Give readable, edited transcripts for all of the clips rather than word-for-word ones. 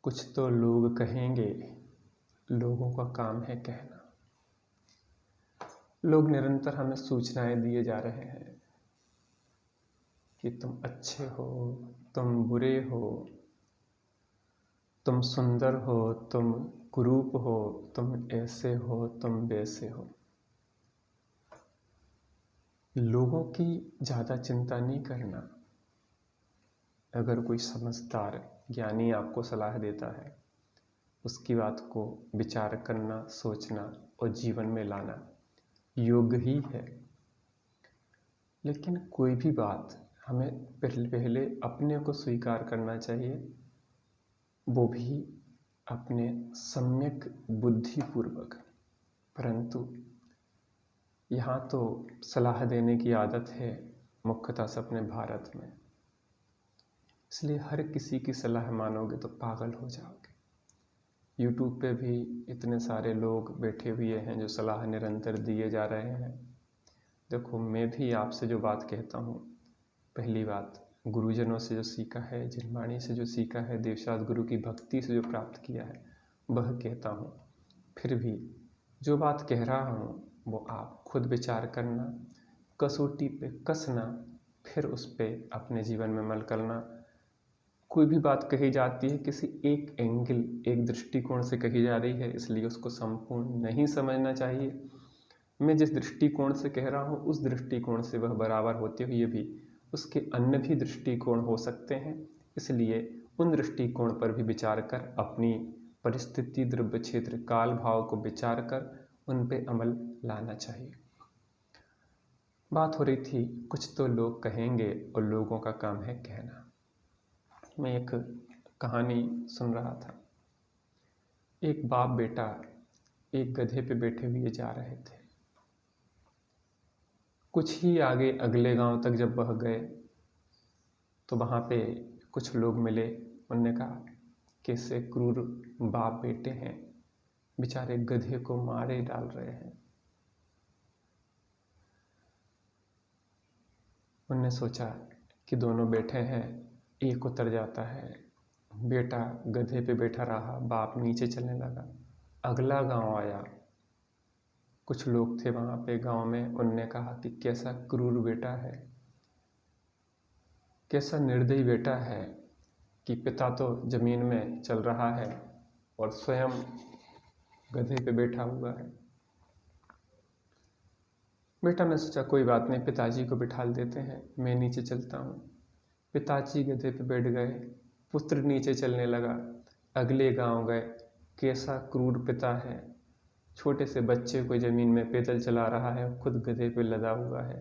कुछ तो लोग कहेंगे, लोगों का काम है कहना। लोग निरंतर हमें सूचनाएं दिए जा रहे हैं कि तुम अच्छे हो, तुम बुरे हो, तुम सुंदर हो, तुम कुरूप हो, तुम ऐसे हो, तुम वैसे हो। लोगों की ज़्यादा चिंता नहीं करना। अगर कोई समझदार ज्ञानी आपको सलाह देता है, उसकी बात को विचार करना, सोचना और जीवन में लाना योग्य ही है। लेकिन कोई भी बात हमें पहले अपने को स्वीकार करना चाहिए, वो भी अपने सम्यक बुद्धिपूर्वक। परंतु यहाँ तो सलाह देने की आदत है मुख्यतः से अपने भारत में, इसलिए हर किसी की सलाह मानोगे तो पागल हो जाओगे। यूट्यूब पे भी इतने सारे लोग बैठे हुए हैं जो सलाह निरंतर दिए जा रहे हैं। देखो, मैं भी आपसे जो बात कहता हूँ, पहली बात गुरुजनों से जो सीखा है, जिनवाणी से जो सीखा है, देवशाद गुरु की भक्ति से जो प्राप्त किया है, वह कहता हूँ। फिर भी जो बात कह रहा हूँ वो आप खुद विचार करना, कसौटी पे कसना, फिर उस पर अपने जीवन में अमल करना। कोई भी बात कही जाती है किसी एक एंगल, एक दृष्टिकोण से कही जा रही है, इसलिए उसको संपूर्ण नहीं समझना चाहिए। मैं जिस दृष्टिकोण से कह रहा हूँ उस दृष्टिकोण से वह बराबर होते हुए भी उसके अन्य भी दृष्टिकोण हो सकते हैं, इसलिए उन दृष्टिकोण पर भी विचार कर अपनी परिस्थिति, द्रव्य क्षेत्र, काल भाव को विचार कर उन पे अमल लाना चाहिए। बात हो रही थी कुछ तो लोग कहेंगे और लोगों का काम है कहना। मैं एक कहानी सुन रहा था। एक बाप बेटा एक गधे पे बैठे हुए जा रहे थे। कुछ ही आगे अगले गांव तक जब वह गए तो वहाँ पे कुछ लोग मिले। उन्होंने कहा, कैसे क्रूर बाप बेटे हैं, बेचारे गधे को मारे डाल रहे हैं। उन्होंने सोचा कि दोनों बैठे हैं, एक उतर जाता है। बेटा गधे पे बैठा रहा, बाप नीचे चलने लगा। अगला गांव आया, कुछ लोग थे वहाँ पे गांव में। उनने कहा कि कैसा क्रूर बेटा है, कैसा निर्दयी बेटा है कि पिता तो जमीन में चल रहा है और स्वयं गधे पे बैठा हुआ है। बेटा ने सोचा कोई बात नहीं, पिताजी को बिठाल देते हैं, मैं नीचे चलता हूँ। पिताजी गधे पे बैठ गए, पुत्र नीचे चलने लगा। अगले गांव गए, कैसा क्रूर पिता है, छोटे से बच्चे को ज़मीन में पैदल चला रहा है, खुद गधे पे लदा हुआ है।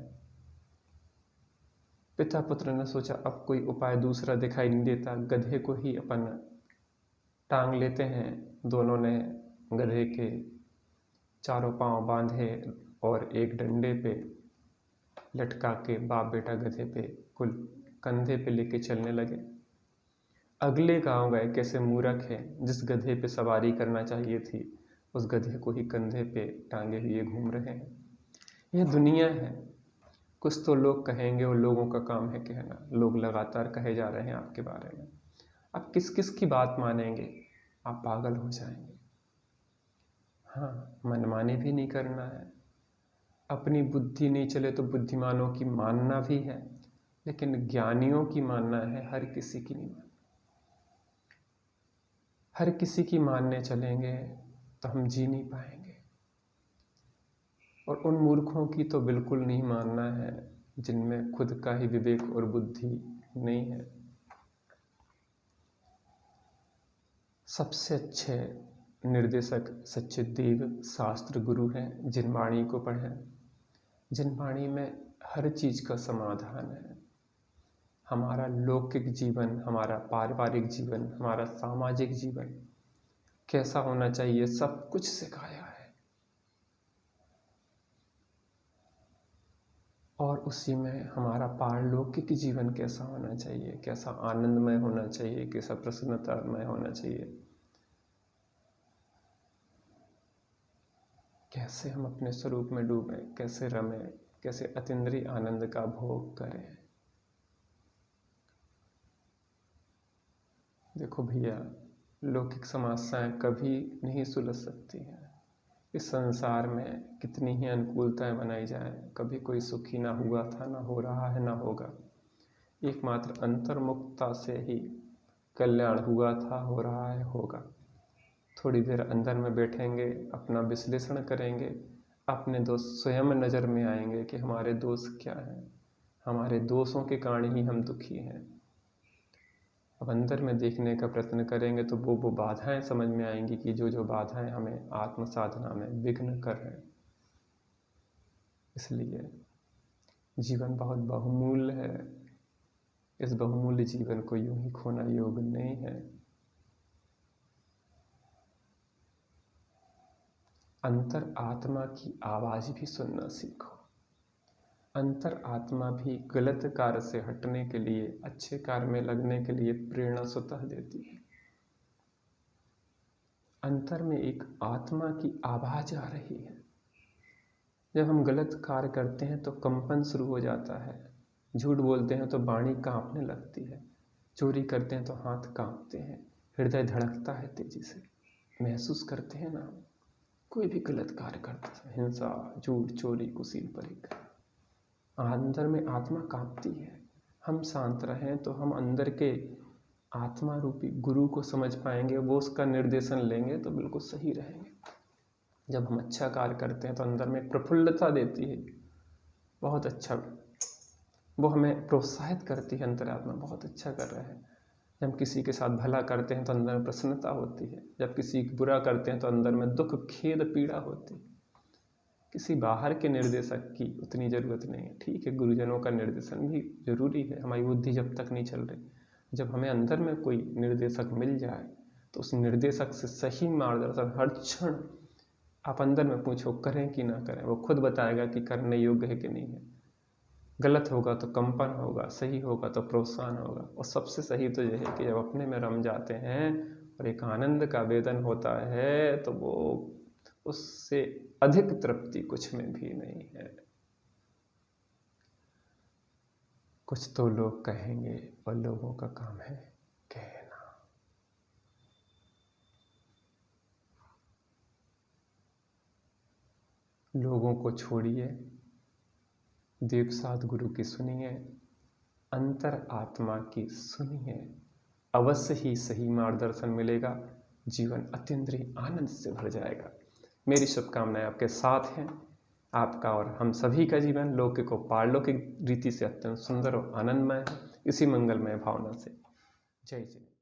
पिता पुत्र ने सोचा अब कोई उपाय दूसरा दिखाई नहीं देता, गधे को ही अपन टांग लेते हैं। दोनों ने गधे के चारों पांव बांधे और एक डंडे पे लटका के बाप बेटा गधे पे कुल कंधे पे लेके चलने लगे। अगले गांव गए, कैसे मूर्ख है, जिस गधे पे सवारी करना चाहिए थी उस गधे को ही कंधे पे टांगे हुए घूम रहे हैं। यह दुनिया है। कुछ तो लोग कहेंगे और लोगों का काम है कहना। लोग लगातार कहे जा रहे हैं आपके बारे में, आप किस किस की बात मानेंगे, आप पागल हो जाएंगे। हाँ, मनमानी भी नहीं करना है। अपनी बुद्धि नहीं चले तो बुद्धिमानों की मानना भी है, लेकिन ज्ञानियों की मानना है, हर किसी की नहीं मानना। हर किसी की मानने चलेंगे तो हम जी नहीं पाएंगे। और उन मूर्खों की तो बिल्कुल नहीं मानना है जिनमें खुद का ही विवेक और बुद्धि नहीं है। सबसे अच्छे निर्देशक सच्चिदेव शास्त्र गुरु हैं, जिनवाणी को पढ़ें। जिनवाणी में हर चीज़ का समाधान है। हमारा लौकिक जीवन, हमारा पारिवारिक जीवन, हमारा सामाजिक जीवन कैसा होना चाहिए, सब कुछ सिखाया है। और उसी में हमारा पारलौकिक जीवन कैसा होना चाहिए, कैसा आनंदमय होना चाहिए, कैसा प्रसन्नतामय होना चाहिए, कैसे हम अपने स्वरूप में डूबें, कैसे रमें, कैसे अतीन्द्रिय आनंद का भोग करें। देखो भैया, लौकिक समस्याएं कभी नहीं सुलझ सकती हैं। इस संसार में कितनी ही अनुकूलताएं बनाई जाए, कभी कोई सुखी ना हुआ था, ना हो रहा है, ना होगा। एकमात्र अंतर्मुखता से ही कल्याण हुआ था, हो रहा है, होगा। थोड़ी देर अंदर में बैठेंगे, अपना विश्लेषण करेंगे, अपने दोष स्वयं नज़र में आएंगे कि हमारे दोष क्या हैं। हमारे दोषों के कारण ही हम दुखी हैं। अब अंदर में देखने का प्रयत्न करेंगे तो वो बाधाएं समझ में आएंगी कि जो बाधाएं हमें आत्म साधना में विघ्न कर रहे हैं। इसलिए जीवन बहुत बहुमूल्य है। इस बहुमूल्य जीवन को यूं ही खोना योग्य नहीं है। अंतर आत्मा की आवाज़ भी सुनना सीखो। अंतर आत्मा भी गलत कार्य से हटने के लिए, अच्छे कार्य में लगने के लिए प्रेरणा स्वतः देती है। अंतर में एक आत्मा की आवाज़ आ रही है। जब हम गलत कार्य करते हैं तो कंपन शुरू हो जाता है। झूठ बोलते हैं तो वाणी कांपने लगती है। चोरी करते हैं तो हाथ कांपते हैं, हृदय धड़कता है तेजी से। महसूस करते हैं ना, कोई भी गलत कार्य करता है, हिंसा, झूठ, चोरी, कुशील, परिग्रह, अंदर में आत्मा कांपती है। हम शांत रहें तो हम अंदर के आत्मा रूपी गुरु को समझ पाएंगे, वो उसका निर्देशन लेंगे तो बिल्कुल सही रहेंगे। जब हम अच्छा कार्य करते हैं तो अंदर में प्रफुल्लता देती है, बहुत अच्छा, वो हमें प्रोत्साहित करती है। अंतरात्मा बहुत अच्छा कर रहे हैं। जब हम किसी के साथ भला करते हैं तो अंदर में प्रसन्नता होती है। जब किसी को बुरा करते हैं तो अंदर में दुख, खेद, पीड़ा होती है। किसी बाहर के निर्देशक की उतनी ज़रूरत नहीं है। ठीक है, गुरुजनों का निर्देशन भी जरूरी है, हमारी बुद्धि जब तक नहीं चल रही। जब हमें अंदर में कोई निर्देशक मिल जाए तो उस निर्देशक से सही मार्गदर्शन हर क्षण आप अंदर में पूछो, करें कि ना करें, वो खुद बताएगा कि करने योग्य है कि नहीं है। गलत होगा तो कंपन होगा, सही होगा तो प्रोत्साहन होगा। और सबसे सही तो यह है कि जब अपने में रम जाते हैं और एक आनंद का वेदन होता है तो वो उससे अधिक तृप्ति कुछ में भी नहीं है। कुछ तो लोग कहेंगे और लोगों का काम है कहना। लोगों को छोड़िए, देव सद्गुरु की सुनिए, अंतर आत्मा की सुनिए, अवश्य ही सही मार्गदर्शन मिलेगा। जीवन अत्यंत आनंद से भर जाएगा। मेरी शुभकामनाएं आपके साथ हैं। आपका और हम सभी का जीवन लौकिक और पारलौकिक रीति से अत्यंत सुंदर और आनंदमय है। इसी मंगलमय भावना से जय जय।